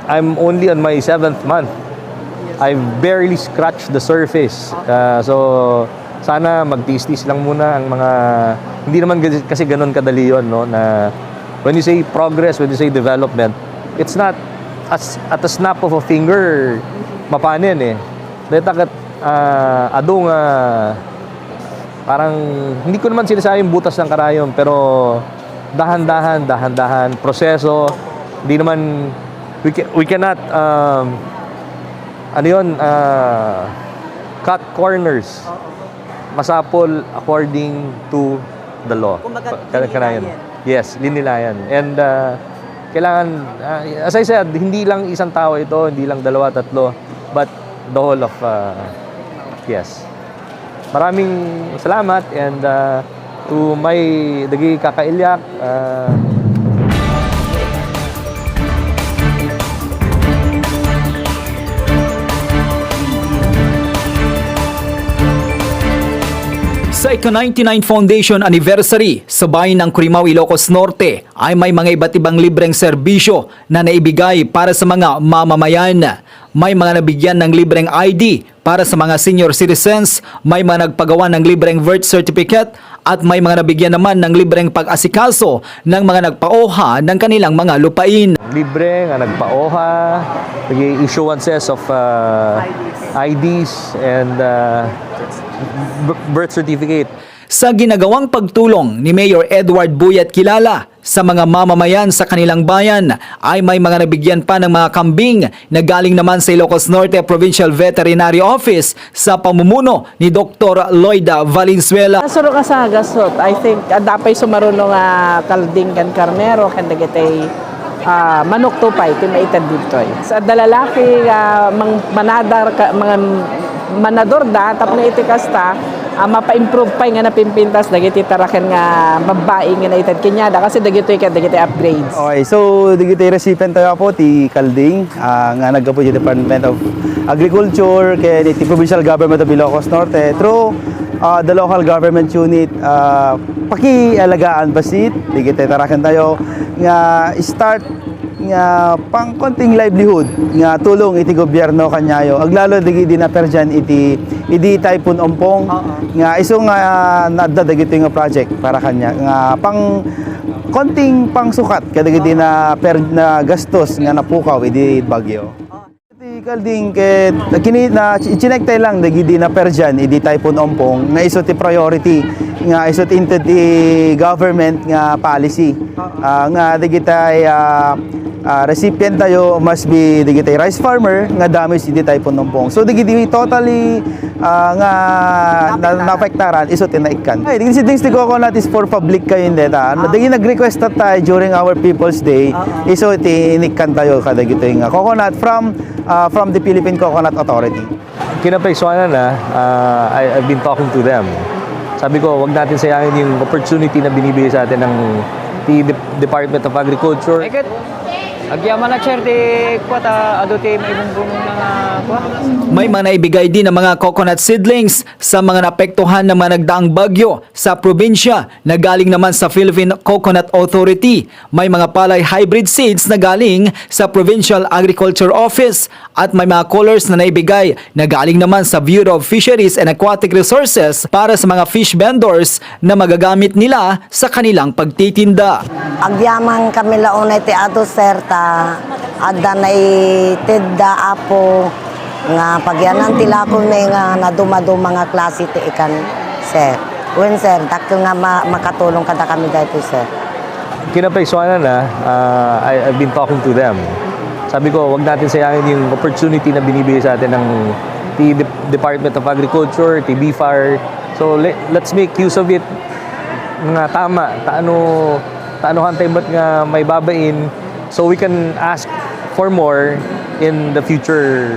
I'm only on my 7th month. I've barely scratched the surface. So sana magtiis-tiis lang muna ang mga, hindi naman kasi ganun kadali yun, no? Na when you say progress, when you say development, it's not at a snap of a finger mapanin eh. Dahil takat adong parang hindi ko naman sinasabing butas ng karayom, pero dahan-dahan proseso. Hindi naman we cannot cut corners. Masapol according to the law. Kanayan. Yes, linilayan. And kailangan, as I said, hindi lang isang tao ito, hindi lang dalawa, tatlo, but the whole of, yes. Maraming salamat, and to my dagi kakailyak, Sa Ika-99 Foundation Anniversary sa bayan ng Curimaw, Ilocos Norte ay may mga iba't ibang libreng serbisyo na naibigay para sa mga mamamayan. May mga nabigyan ng libreng ID para sa mga senior citizens, may mga nagpagawa ng libreng birth certificate, at may mga nabigyan naman ng libreng pag-asikaso ng mga nagpaoha ng kanilang mga lupain. Libre nga nagpaoha, issuances of IDs and birth certificate. Sa ginagawang pagtulong ni Mayor Edward Buyat Kilala sa mga mamamayan sa kanilang bayan, ay may mga nabigyan pa ng mga kambing na galing naman sa Ilocos Norte Provincial Veterinary Office sa pamumuno ni Dr. Lloyd Valenzuela. Suro ka sa gasot, I think dapay sumarunong kalding kan karnero kan dagitay manok tupay ti maitad dito. Sa dalalaki manadar mga manador da tap na itikasta mapa-improve pa nga napimpintas dagiti taraken nga babae nga naitad kinyada kasi dagitoy upgrades. Okay, so dagitoy recipient tayo po ti Kalding nga naggapo ti Department of Agriculture kay ti Provincial Government of Ilocos Norte through the local government unit pakialagaan basit dagitoy taraken tayo nga start nga pang konting livelihood nga tulong iti gobyerno kanyayo aglalo dagiti na perjan iti typhoon ompong nga iso nga nadadagito nga project para kanya nga pang konting pangsukat kadagiti na gastos nga napukaw iti bagyo. Iti Kalding ket kini na chinektay lang dagiti na perjan iti typhoon ompong nga iso ti priority nga iso ti government nga policy nga dagitay recipient tayo must be digitay rice farmer nga damage iti typhoon ompong. So digiti totally nga naapektaran iso tinaikan. Ay digiti things ti coconut is for public kayo hindi ta. Digi nag-request tayo during our People's Day iso tinikan tayo kadagiti nga coconut from the Philippine Coconut Authority. Kinapaisuanan na, I've been talking to them. Sabi ko, wag natin sayangin yung opportunity na binibigay sa atin ng Department of Agriculture. Agyaman na chair di kwata adote ibumbunong na kwa. May mga naibigay din ng mga coconut seedlings sa mga naapektuhan ng mga nagdaang bagyo sa probinsya na galing naman sa Philippine Coconut Authority. May mga palay hybrid seeds na galing sa Provincial Agriculture Office at may mga colors na naibigay na galing naman sa Bureau of Fisheries and Aquatic Resources para sa mga fish vendors na magagamit nila sa kanilang pagtitinda. Agyaman kami launay ti ato serta adda na itedda apo nga pagyanan tila ko may nga nadumado mga klase ti ikan sir. When sir, dakto nga makatulong kada kami dito sir. Kinapaisuanan na, I've been talking to them. Sabi ko, wag natin sayangin yung opportunity na binibigay sa atin ng Department of Agriculture, BFAR. So let's make use of it nga tama. Taano hantay ba't nga may babain so we can ask for more in the future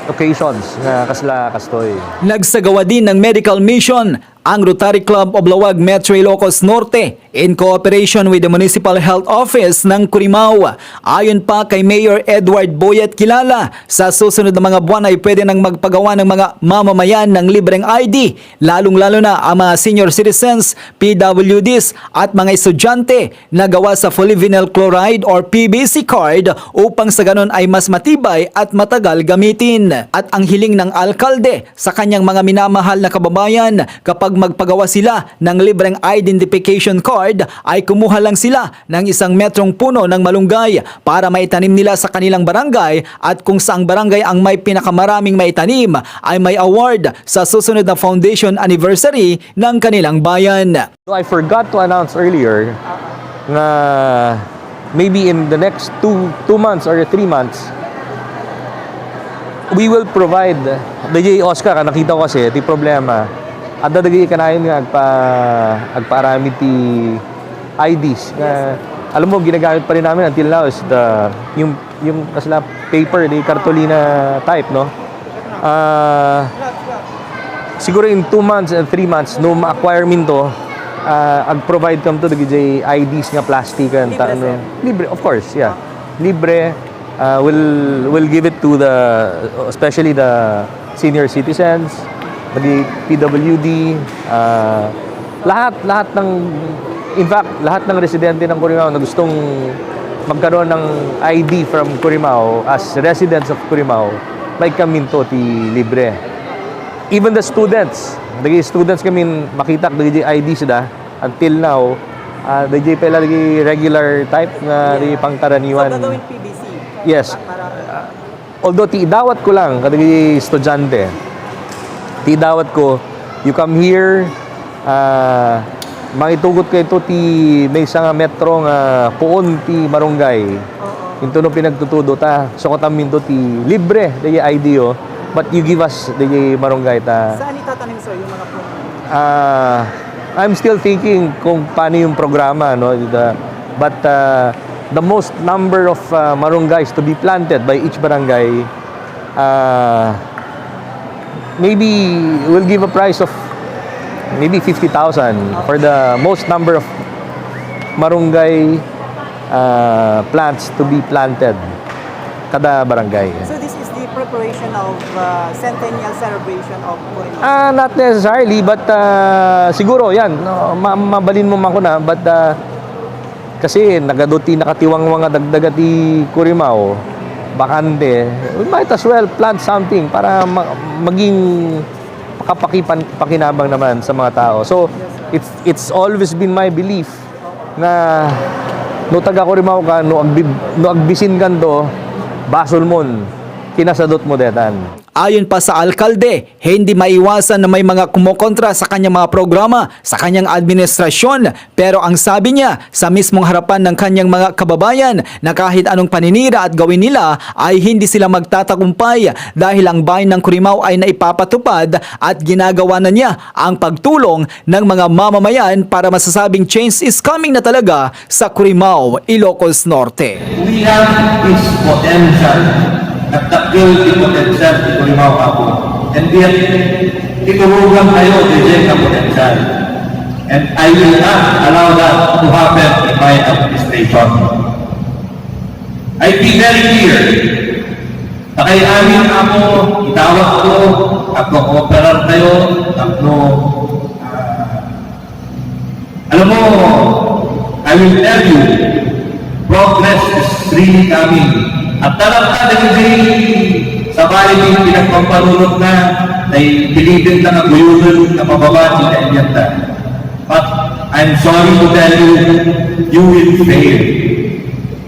occasions nga kasla kastoy. Nagsagawa din ng medical mission ang Rotary Club of Lawag Metro Ilocos Norte in cooperation with the Municipal Health Office ng Curimaw. Ayon pa kay Mayor Edward Boyet Kilala, sa susunod na mga buwan ay pwede nang magpagawa ng mga mamamayan ng libreng ID, lalong-lalo na ang mga senior citizens, PWDs at mga estudyante na gawa sa fully vinyl chloride or PVC card upang sa ganon ay mas matibay at matagal gamitin. At ang hiling ng alkalde sa kanyang mga minamahal na kababayan, kapag magpagawa sila ng libreng identification card ay kumuha lang sila ng 1 metrong puno ng malunggay para maitanim nila sa kanilang barangay, at kung saang barangay ang may pinakamaraming maitanim ay may award sa susunod na foundation anniversary ng kanilang bayan. So I forgot to announce earlier na maybe in the next 2 months or 3 months, we will provide DJ Oscar, nakita ko kasi ti problema at dadagay kanayon nga agparami ti IDs na alam mo ginagamit pa rin namin until now is yung kasla paper, di cartolina type, no. Siguro in 2 months and 3 months no ma-acquire min to, ag-provide kam to the DJ IDs nga plastic and libre, of course, yeah, libre. We'll give it to especially the senior citizens, the PWD, lahat ng, in fact, lahat ng residente ng Curimaw na gustong magkaroon ng ID from Curimaw as residents of Curimaw, may kaminto ti libre. Even the students kami makita the ID sila until now, the pala the regular type na di pangkaraniwan. So gagawin PVC? Yes. Although ti idawat ko lang kadagi estudyante. Ti idawat ko, you come here, mangitugot ko ito ti may isang metro nga puon ti marunggay. Ito no pinagtutudo ta. So katamin to ti libre the ID but you give us the marunggay ta. Saan itatanim sir yung mga puno? I'm still thinking kung paano yung programa, no. But the most number of marunggays to be planted by each barangay, maybe we'll give a price of maybe 50,000 for the most number of marunggay plants to be planted kada barangay. So this is the preparation of centennial celebration of Curimaw? Not necessarily, but siguro yan, no, mabalin mo man ko na, but kasi nakatiwang mga dagdagati Curimaw, bakante, we might as well plant something para maging pakinabang naman sa mga tao. So it's always been my belief na no taga Curimaw ka, no agbisin kanto, basol mon, kinasadot mo detan. Ayon pa sa alkalde, hindi maiwasan na may mga kumokontra sa kanyang mga programa, sa kanyang administrasyon. Pero ang sabi niya sa mismong harapan ng kanyang mga kababayan na kahit anong paninira at gawin nila ay hindi sila magtatagumpay dahil ang bayan ng Curimaw ay naipapatupad at ginagawa na niya ang pagtulong ng mga mamamayan para masasabing change is coming na talaga sa Curimaw, Ilocos Norte. We have this potential, nagtakil di potential di Curimaw ako. And yet, iturugan kayo DJ ka potential. And I will not allow that to happen in my administration. I'll be very clear. Nakiamin ako, itawag ko, nagko-cooperar kayo, alam mo, I will tell you, progress is really coming. At talaga din sa bali din pinagpampanunod na ay pilipin lang ang guyunan na pababa si Kanyanta. But I'm sorry to tell you, you will fail.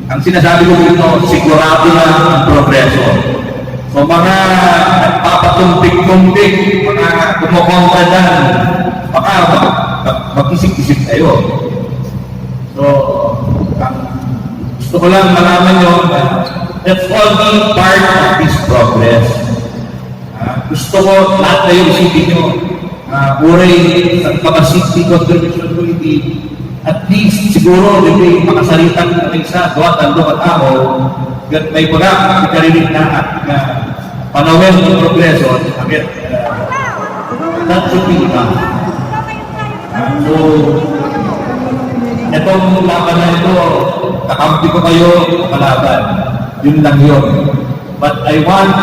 Ang sinasabi ko dito, sigurado na ang progreso. So mga nagpapatumpik-tumpik, mga kumukontra dyan, baka mag-isip-isip kayo. So, gusto ko lang malaman nyo na that's only part of this progress. Gusto ko lahat kayo isipin nyo, uray sa capacity contribution committee, at least siguro may makasalitang ng isa, doa, talo, at ako, may baga, ikarinig na at panawin ng progreso, that should be enough. So, itong laban na ito, kakampi ko kayo, kalaban. Yun lang yun. But I want,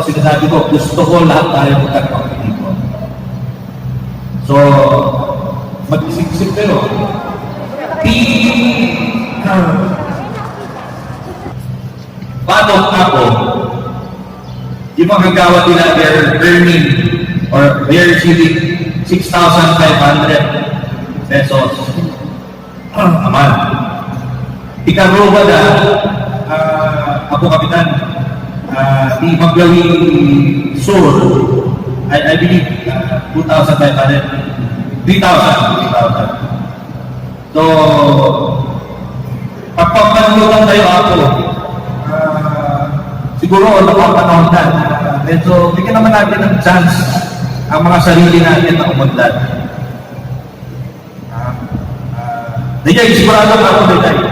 sinasabi ko, gusto ko lahat tayo magkakampi dito. So, mag-isip-isip kayo. Paano ako, yung mga kagawad nila, they're earning or they're receiving 6,500 pesos a month. Ikaruba na, ako kapitan, di Maglawi Sur, I believe 2,500, 3,000. So, pagpapanulotan tayo ako, siguro napapanahon na. So, bigyan naman natin ng chance ang mga sarili natin na umunlad. Sigurado ako, Betay.